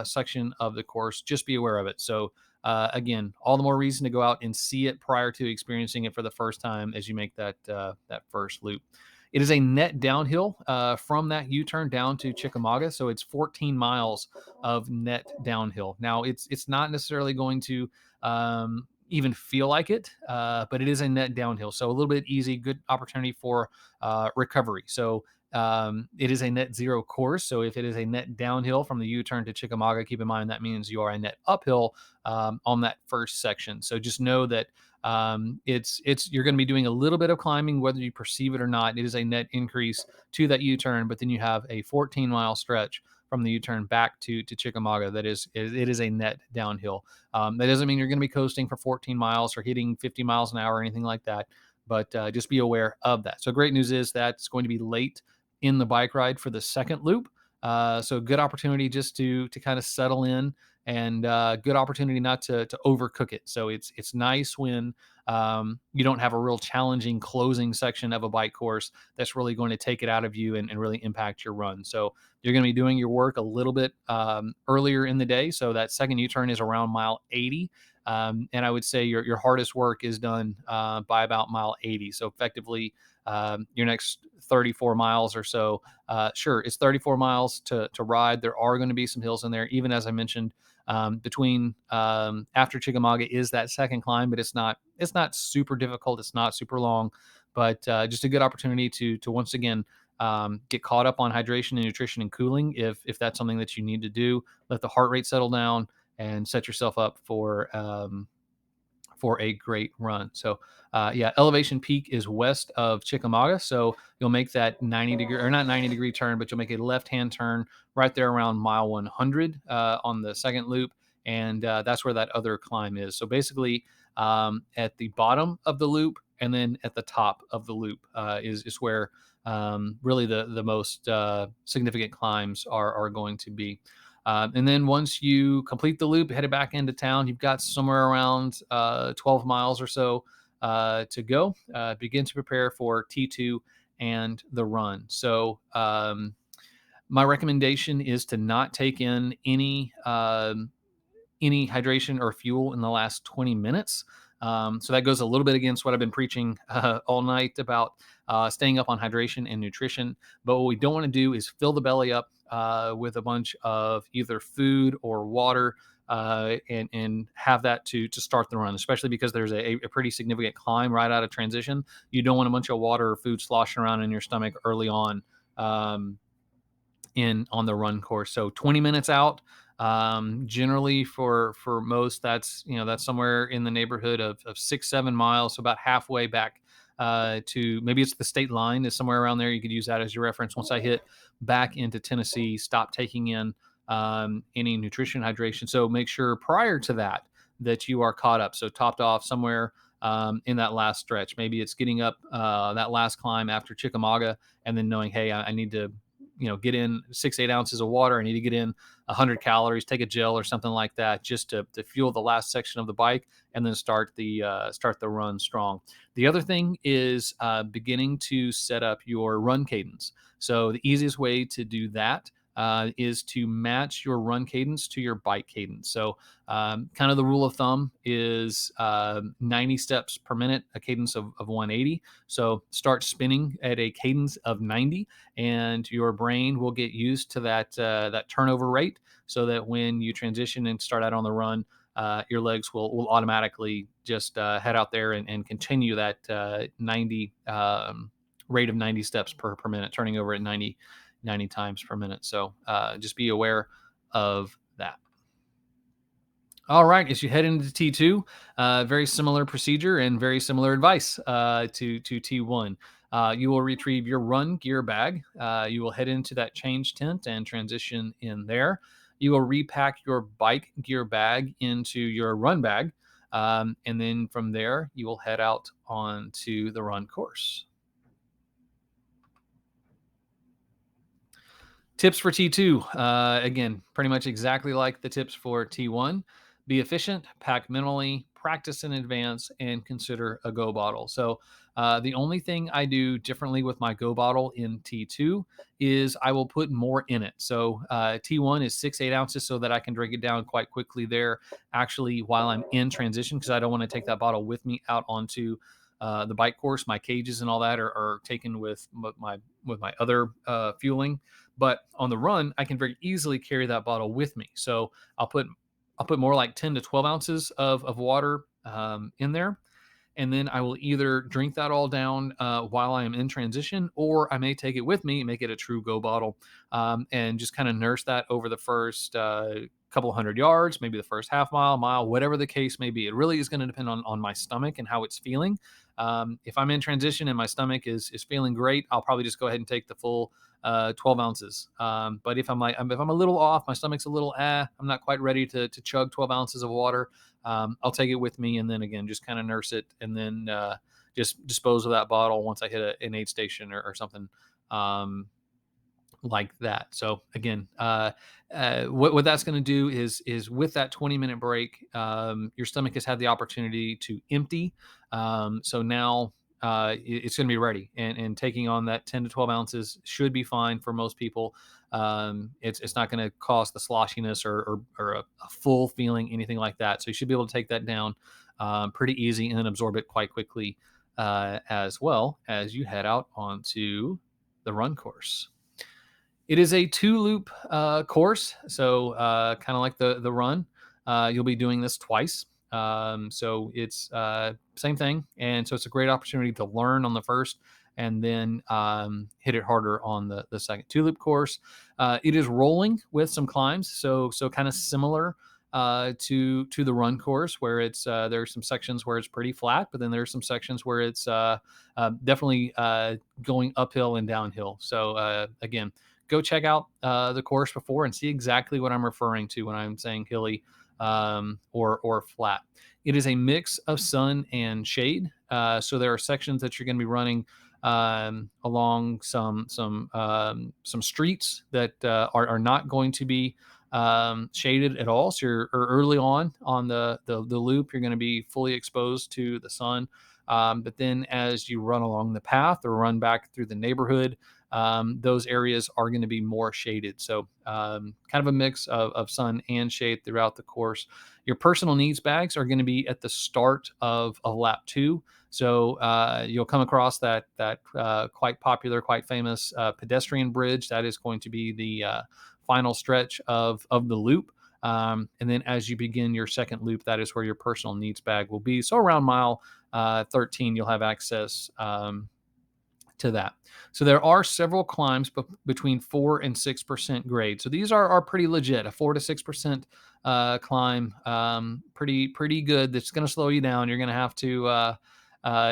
section of the course. Just be aware of it. So again, all the more reason to go out and see it prior to experiencing it for the first time as you make that first loop. It is a net downhill from that U-turn down to Chickamauga, so it's 14 miles of net downhill. Now, it's not necessarily going to even feel like it, but it is a net downhill, so a little bit easy, good opportunity for recovery. So it is a net zero course. So if it is a net downhill from the U-turn to Chickamauga, keep in mind that means you are a net uphill on that first section. So just know that you're going to be doing a little bit of climbing, whether you perceive it or not. It is a net increase to that U-turn, but then you have a 14-mile stretch from the U-turn back to Chickamauga. It is a net downhill. That doesn't mean you're going to be coasting for 14 miles or hitting 50 miles an hour or anything like that, but just be aware of that. So great news is that it's going to be late in the bike ride for the second loop. So good opportunity just to kind of settle in, and good opportunity not to overcook it. So it's nice when you don't have a real challenging closing section of a bike course that's really going to take it out of you and really impact your run. So you're going to be doing your work a little bit earlier in the day. So that second U-turn is around mile 80. And I would say your hardest work is done by about mile 80. So effectively, your next 34 miles or so, sure, it's 34 miles to ride. There are going to be some hills in there, even as I mentioned, between after Chickamauga is that second climb, but it's not super difficult. It's not super long, but just a good opportunity to once again get caught up on hydration and nutrition and cooling if that's something that you need to do. Let the heart rate settle down and set yourself up for a great run. So elevation peak is west of Chickamauga. So you'll make that 90-degree, or not 90-degree turn, but you'll make a left-hand turn right there around mile 100 on the second loop. And that's where that other climb is. So basically at the bottom of the loop and then at the top of the loop is where really the most significant climbs are going to be. And then once you complete the loop, headed back into town, you've got somewhere around 12 miles or so to go. Begin to prepare for T2 and the run. So my recommendation is to not take in any hydration or fuel in the last 20 minutes. So that goes a little bit against what I've been preaching all night about staying up on hydration and nutrition. But what we don't want to do is fill the belly up with a bunch of either food or water and have that to start the run, especially because there's a pretty significant climb right out of transition. You don't want a bunch of water or food sloshing around in your stomach early on on the run course. So 20 minutes out. Generally for most, that's somewhere in the neighborhood of 6-7 miles, so about halfway back to, maybe it's the state line is somewhere around there. You could use that as your reference. Once I hit back into Tennessee, stop taking in any nutrition, hydration. So make sure prior to that that you are caught up. So topped off somewhere in that last stretch. Maybe it's getting up that last climb after Chickamauga, and then knowing, hey, I need to, get in 6-8 ounces of water. I need to get in 100 calories, take a gel or something like that, just to fuel the last section of the bike, and then start the run strong. The other thing is beginning to set up your run cadence. So the easiest way to do that is to match your run cadence to your bike cadence. So kind of the rule of thumb is 90 steps per minute, a cadence of 180. So start spinning at a cadence of 90, and your brain will get used to that turnover rate, so that when you transition and start out on the run, your legs will automatically just head out there and continue that 90 rate of 90 steps per minute, turning over at 90 times per minute. So just be aware of that. All right, as you head into T2, very similar procedure and very similar advice to T1. You will retrieve your run gear bag. You will head into that change tent and transition in there. You will repack your bike gear bag into your run bag. And then from there, you will head out onto the run course. Tips for T2. Again, pretty much exactly like the tips for T1. Be efficient, pack minimally, practice in advance, and consider a go bottle. So, the only thing I do differently with my go bottle in T2 is I will put more in it. So, T1 is 6-8 ounces so that I can drink it down quite quickly there, actually, while I'm in transition, because I don't want to take that bottle with me out onto the bike course. My cages and all that are taken with my other fueling. But on the run, I can very easily carry that bottle with me. So I'll put more like 10 to 12 ounces of water in there, and then I will either drink that all down while I am in transition, or I may take it with me and make it a true go bottle, and just kind of nurse that over the first couple hundred yards, maybe the first half mile, whatever the case may be. It really is going to depend on my stomach and how it's feeling. If I'm in transition and my stomach is feeling great, I'll probably just go ahead and take the full 12 ounces. But if I'm a little off, my stomach's a little, I'm not quite ready to chug 12 ounces of water, I'll take it with me, and then again, just kind of nurse it, and then just dispose of that bottle once I hit an aid station or something like that. So again, what that's going to do is with that 20-minute break, your stomach has had the opportunity to empty. So now it's going to be ready, and taking on that 10 to 12 ounces should be fine for most people. It's not going to cause the sloshiness or a full feeling, anything like that. So you should be able to take that down pretty easy and then absorb it quite quickly as well as you head out onto the run course. It is a 2-loop course, so kind of like the run. You'll be doing this twice. So it's same thing, and so it's a great opportunity to learn on the first, and then hit it harder on the second 2-loop course. It is rolling with some climbs, so kind of similar to the run course, where it's there are some sections where it's pretty flat, but then there's some sections where it's definitely going uphill and downhill. So again, go check out the course before and see exactly what I'm referring to when I'm saying hilly or flat. It is a mix of sun and shade. So there are sections that you're going to be running along some streets that are not going to be shaded at all. So you're early on the loop, you're going to be fully exposed to the sun. But then as you run along the path or run back through the neighborhood, those areas are going to be more shaded. So kind of a mix of sun and shade throughout the course. Your personal needs bags are going to be at the start of lap 2. So you'll come across that quite popular, quite famous pedestrian bridge. That is going to be the final stretch of the loop. And then as you begin your second loop, that is where your personal needs bag will be. So around mile 13, you'll have access to that. So there are several climbs between 4 and 6% grade. So these are pretty legit. A 4 to 6% climb, pretty good. That's going to slow you down. You're going to have to,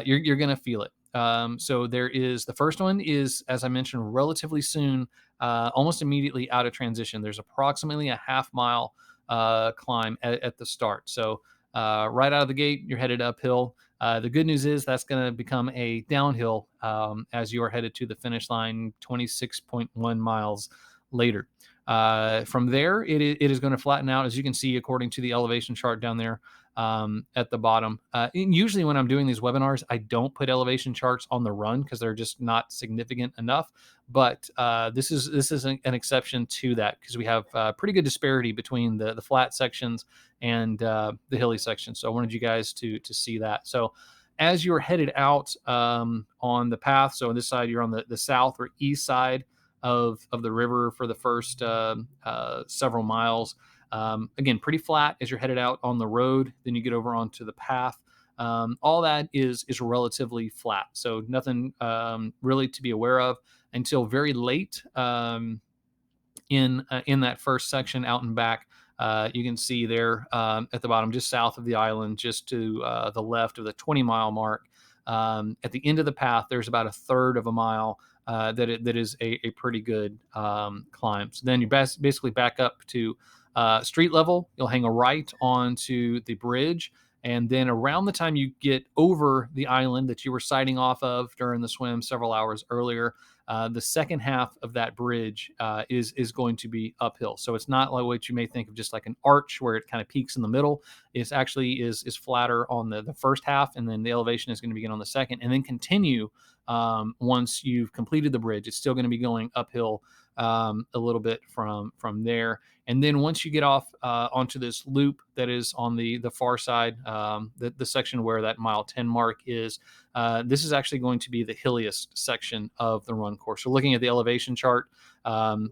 you're going to feel it. So there is the first one is, as I mentioned, relatively soon, almost immediately out of transition. There's approximately a half mile climb at the start. So right out of the gate, you're headed uphill. The good news is that's going to become a downhill as you are headed to the finish line 26.1 miles later. From there, it is going to flatten out, as you can see, according to the elevation chart down there at the bottom. And usually when I'm doing these webinars, I don't put elevation charts on the run because they're just not significant enough. But this is an exception to that because we have pretty good disparity between the flat sections and the hilly sections. So I wanted you guys to see that. So as you're headed out on the path, so on this side, you're on the south or east side of the river for the first several miles. Again, pretty flat as you're headed out on the road. Then you get over onto the path. All that is relatively flat, so nothing really to be aware of until very late in that first section out and back. You can see there at the bottom, just south of the island, just to the left of the 20-mile mark. At the end of the path, there's about a third of a mile that is a pretty good climb. So then you basically back up to street level. You'll hang a right onto the bridge. And then around the time you get over the island that you were sighting off of during the swim several hours earlier, the second half of that bridge is going to be uphill. So it's not like what you may think of just like an arch where it kind of peaks in the middle. It's actually is flatter on the first half, and then the elevation is going to begin on the second, and then continue once you've completed the bridge. It's still going to be going uphill a little bit from there. And then once you get off onto this loop that is on the far side, the section where that mile 10 mark is, this is actually going to be the hilliest section of the run course. So looking at the elevation chart,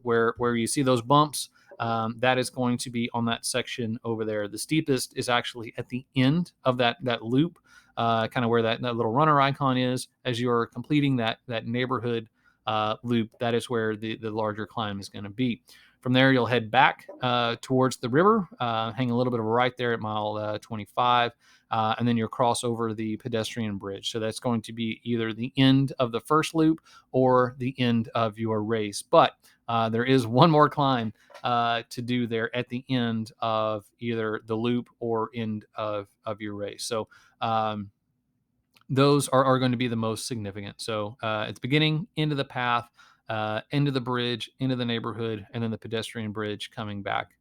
where you see those bumps, that is going to be on that section over there. The steepest is actually at the end of that loop, kind of where that little runner icon is. As you're completing that neighborhood loop, that is where the larger climb is going to be. From there, you'll head back towards the river, hang a little bit of a right there at mile 25, and then you'll cross over the pedestrian bridge. So that's going to be either the end of the first loop or the end of your race. But there is one more climb to do there at the end of either the loop or end of your race. So those are going to be the most significant. So at the beginning, end of the path, end of the bridge, into the neighborhood, and then the pedestrian bridge coming back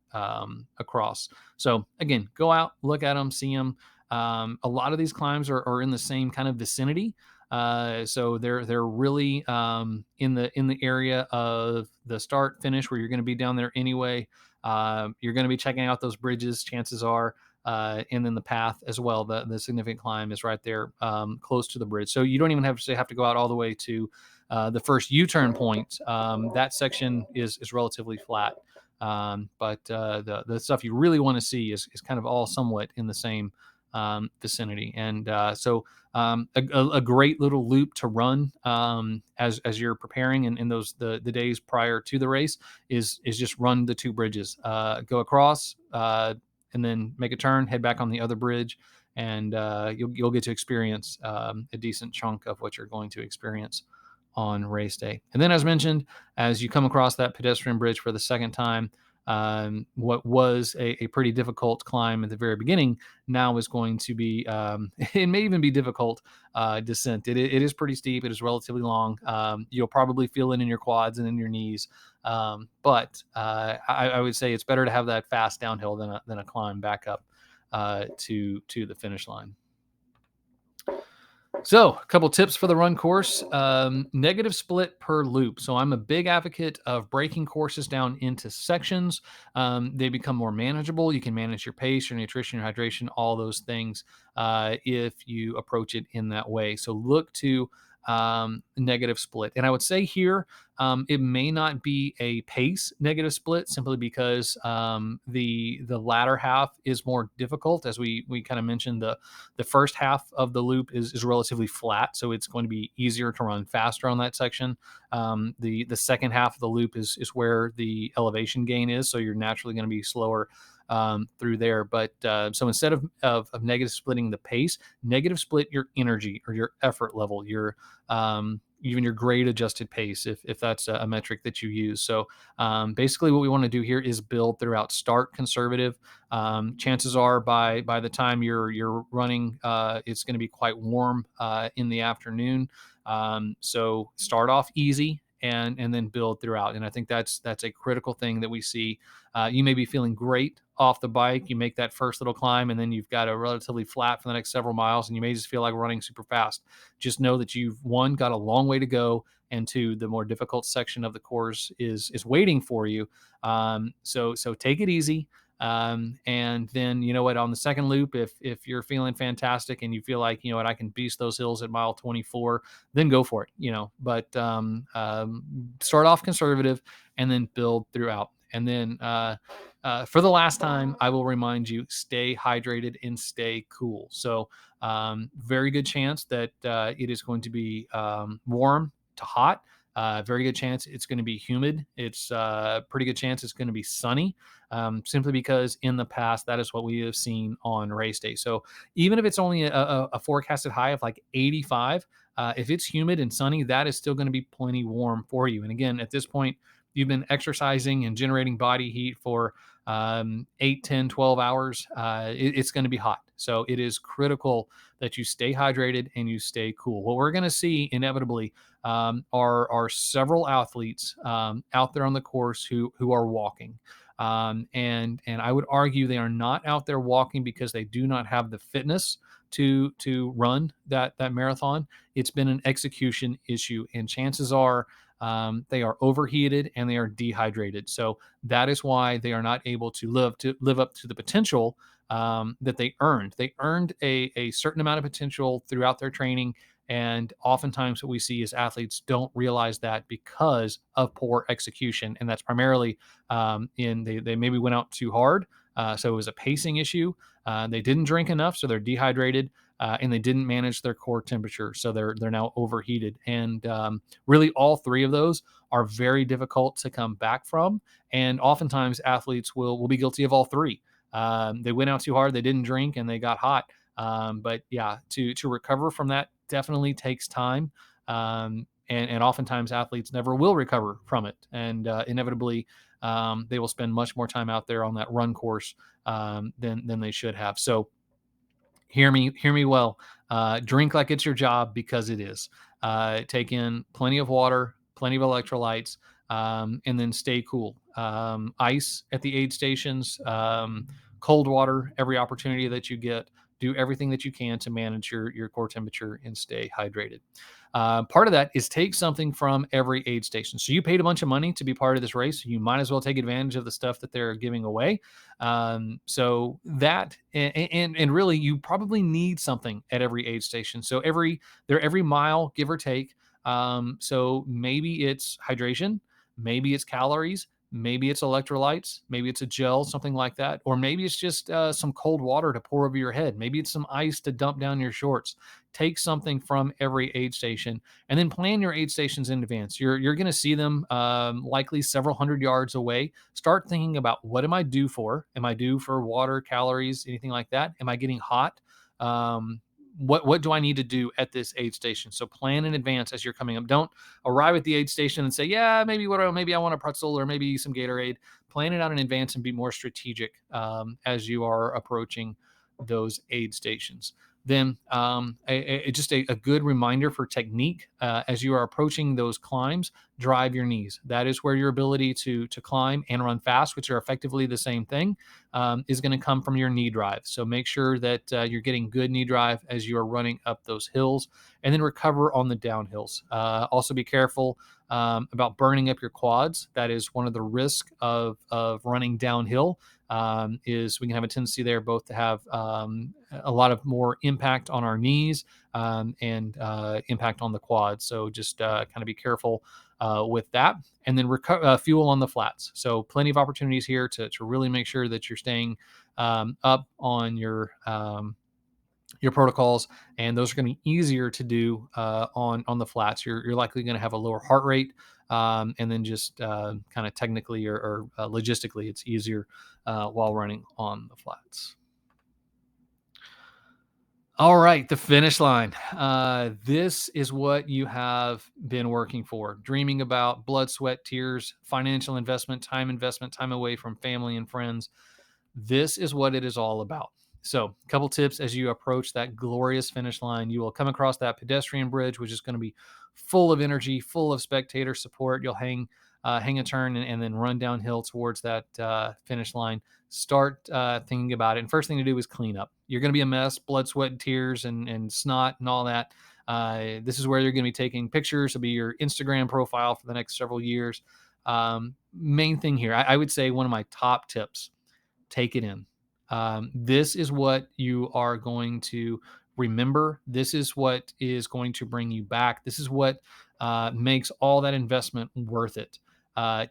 across. So again, go out, look at them, see them. A lot of these climbs are in the same kind of vicinity. So they're really in the area of the start finish where you're going to be down there anyway. You're going to be checking out those bridges, chances are. And then the path as well. The significant climb is right there close to the bridge. So you don't even have to go out all the way to the first U-turn point. That section is relatively flat. But the stuff you really want to see is kind of all somewhat in the same vicinity. And so a great little loop to run as you're preparing in those the days prior to the race is just run the two bridges, go across, and then make a turn, head back on the other bridge, and you'll get to experience a decent chunk of what you're going to experience on race day. And then, as mentioned, as you come across that pedestrian bridge for the second time, what was a pretty difficult climb at the very beginning now is going to be, it may even be difficult descent. It is pretty steep. It is relatively long. You'll probably feel it in your quads and in your knees. But I would say it's better to have that fast downhill than a climb back up to the finish line. So, a couple tips for the run course. Negative split per loop. So I'm a big advocate of breaking courses down into sections. They become more manageable. You can manage your pace, your nutrition, your hydration, all those things if you approach it in that way. So look to negative split. And I would say here, it may not be a pace negative split simply because the latter half is more difficult. As we kind of mentioned, the first half of the loop is relatively flat, so it's going to be easier to run faster on that section. The second half of the loop is where the elevation gain is, so you're naturally going to be slower through there. But so instead of negative splitting the pace, negative split your energy or your effort level, your even your grade adjusted pace, if that's a metric that you use. So basically, what we want to do here is build throughout. Start conservative. Chances are by the time you're running, it's going to be quite warm in the afternoon. So start off easy and then build throughout. And I think that's a critical thing that we see. You may be feeling great off the bike. You make that first little climb, and then you've got a relatively flat for the next several miles, and you may just feel like running super fast. Just know that you've, one, got a long way to go, and two, the more difficult section of the course is waiting for you. So take it easy. And then, you know what, on the second loop, if you're feeling fantastic and you feel like, you know what, I can beast those hills at mile 24, then go for it, but start off conservative and then build throughout. And then for the last time, I will remind you, stay hydrated and stay cool. So very good chance that it is going to be warm to hot. Very good chance it's going to be humid. It's pretty good chance it's going to be sunny, simply because in the past, that is what we have seen on race day. So even if it's only a forecasted high of like 85, if it's humid and sunny, that is still going to be plenty warm for you. And again, at this point, you've been exercising and generating body heat for 8, 10, 12 hours. It's going to be hot. So it is critical that you stay hydrated and you stay cool. What we're going to see inevitably are several athletes out there on the course who are walking. And I would argue they are not out there walking because they do not have the fitness to run that marathon. It's been an execution issue, and chances are they are overheated and they are dehydrated. So that is why they are not able to live up to the potential that they earned. They earned a certain amount of potential throughout their training. And oftentimes what we see is athletes don't realize that because of poor execution. And that's primarily they maybe went out too hard. So it was a pacing issue. They didn't drink enough, so they're dehydrated. And they didn't manage their core temperature, so they're now overheated. And really, all three of those are very difficult to come back from. And oftentimes, athletes will be guilty of all three. They went out too hard, they didn't drink, and they got hot. But yeah, to recover from that definitely takes time. And oftentimes athletes never will recover from it. And inevitably, they will spend much more time out there on that run course than they should have. So hear me well. Drink like it's your job, because it is. Take in plenty of water, plenty of electrolytes, and then stay cool. Ice at the aid stations, cold water every opportunity that you get. Do everything that you can to manage your core temperature and stay hydrated. Part of that is take something from every aid station. So you paid a bunch of money to be part of this race. You might as well take advantage of the stuff that they're giving away. So that, and really, you probably need something at every aid station. So every mile, give or take. So maybe it's hydration, maybe it's calories, maybe it's electrolytes, maybe it's a gel, something like that, or maybe it's just some cold water to pour over your head. Maybe it's some ice to dump down your shorts. Take something from every aid station, and then plan your aid stations in advance. You're going to see them likely several hundred yards away. Start thinking about, what am I due for? Am I due for water, calories, anything like that? Am I getting hot? What do I need to do at this aid station? So plan in advance as you're coming up. Don't arrive at the aid station and say, yeah, maybe I want a pretzel or maybe some Gatorade. Plan it out in advance and be more strategic as you are approaching those aid stations. Then just a good reminder for technique as you are approaching those climbs. Drive your knees. That is where your ability to climb and run fast, which are effectively the same thing, is going to come from your knee drive. So make sure that you're getting good knee drive as you are running up those hills, and then recover on the downhills. Also be careful about burning up your quads. That is one of the risks of running downhill. Is we can have a tendency there both to have a lot of more impact on our knees and impact on the quads. So just kind of be careful with that. And then fuel on the flats. So plenty of opportunities here to really make sure that you're staying up on your protocols, and those are going to be easier to do on the flats. You're likely going to have a lower heart rate, And then just kind of technically or logistically, it's easier while running on the flats. All right, the finish line. This is what you have been working for, dreaming about: blood, sweat, tears, financial investment, time away from family and friends. This is what it is all about. So, a couple tips as you approach that glorious finish line. You will come across that pedestrian bridge, which is going to be full of energy, full of spectator support. You'll hang a turn and then run downhill towards that finish line. Start thinking about it. And first thing to do is clean up. You're going to be a mess, blood, sweat, and tears, and snot and all that. This is where you're going to be taking pictures. It'll be your Instagram profile for the next several years. Main thing here, I would say one of my top tips: take it in. This is what you are going to remember. This is what is going to bring you back. This is what makes all that investment worth it.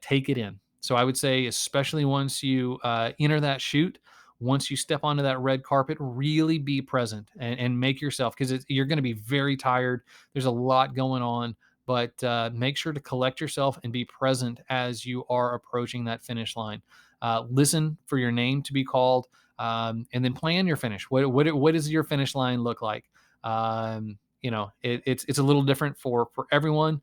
Take it in. So I would say, especially once you enter that chute, once you step onto that red carpet, really be present and make yourself, because you're going to be very tired. There's a lot going on, but make sure to collect yourself and be present as you are approaching that finish line. Listen for your name to be called, and then plan your finish. What does your finish line look like? It's a little different for everyone.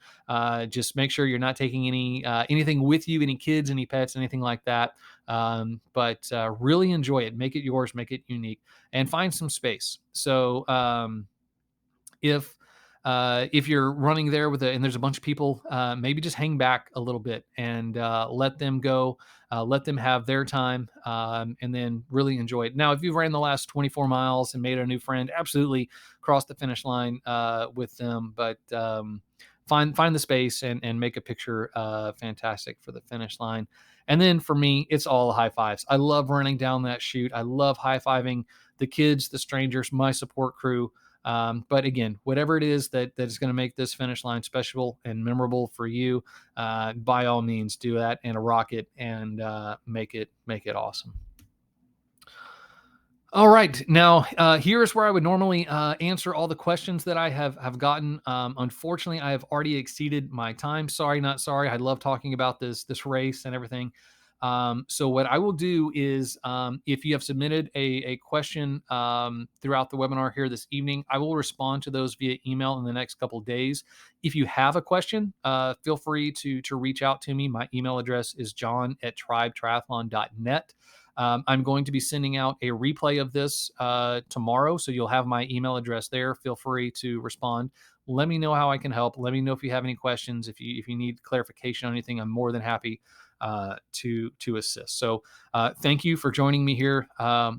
Just make sure you're not taking anything with you, any kids, any pets, anything like that. But really enjoy it. Make it yours. Make it unique, and find some space. So if you're running there and there's a bunch of people, maybe just hang back a little bit and let them go, let them have their time, and then really enjoy it. Now, if you've ran the last 24 miles and made a new friend, absolutely cross the finish line with them, but find the space and make a picture fantastic for the finish line. And then for me, it's all high fives. I love running down that chute. I love high-fiving the kids, the strangers, my support crew. But again, whatever it is that is going to make this finish line special and memorable for you, by all means, do that and rock it and make it awesome. All right, now here's where I would normally answer all the questions that I have gotten. Unfortunately, I have already exceeded my time. Sorry, not sorry. I love talking about this race and everything. So what I will do is, if you have submitted a question throughout the webinar here this evening, I will respond to those via email in the next couple of days. If you have a question, feel free to reach out to me. My email address is john@tribetriathlon.net. I'm going to be sending out a replay of this tomorrow, so you'll have my email address there. Feel free to respond. Let me know how I can help. Let me know if you have any questions. If you need clarification on anything, I'm more than happy to assist. So thank you for joining me here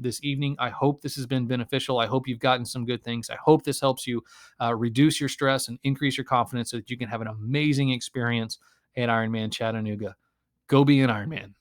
this evening. I hope this has been beneficial. I hope you've gotten some good things. I hope this helps you reduce your stress and increase your confidence so that you can have an amazing experience at Ironman Chattanooga. Go be an Ironman.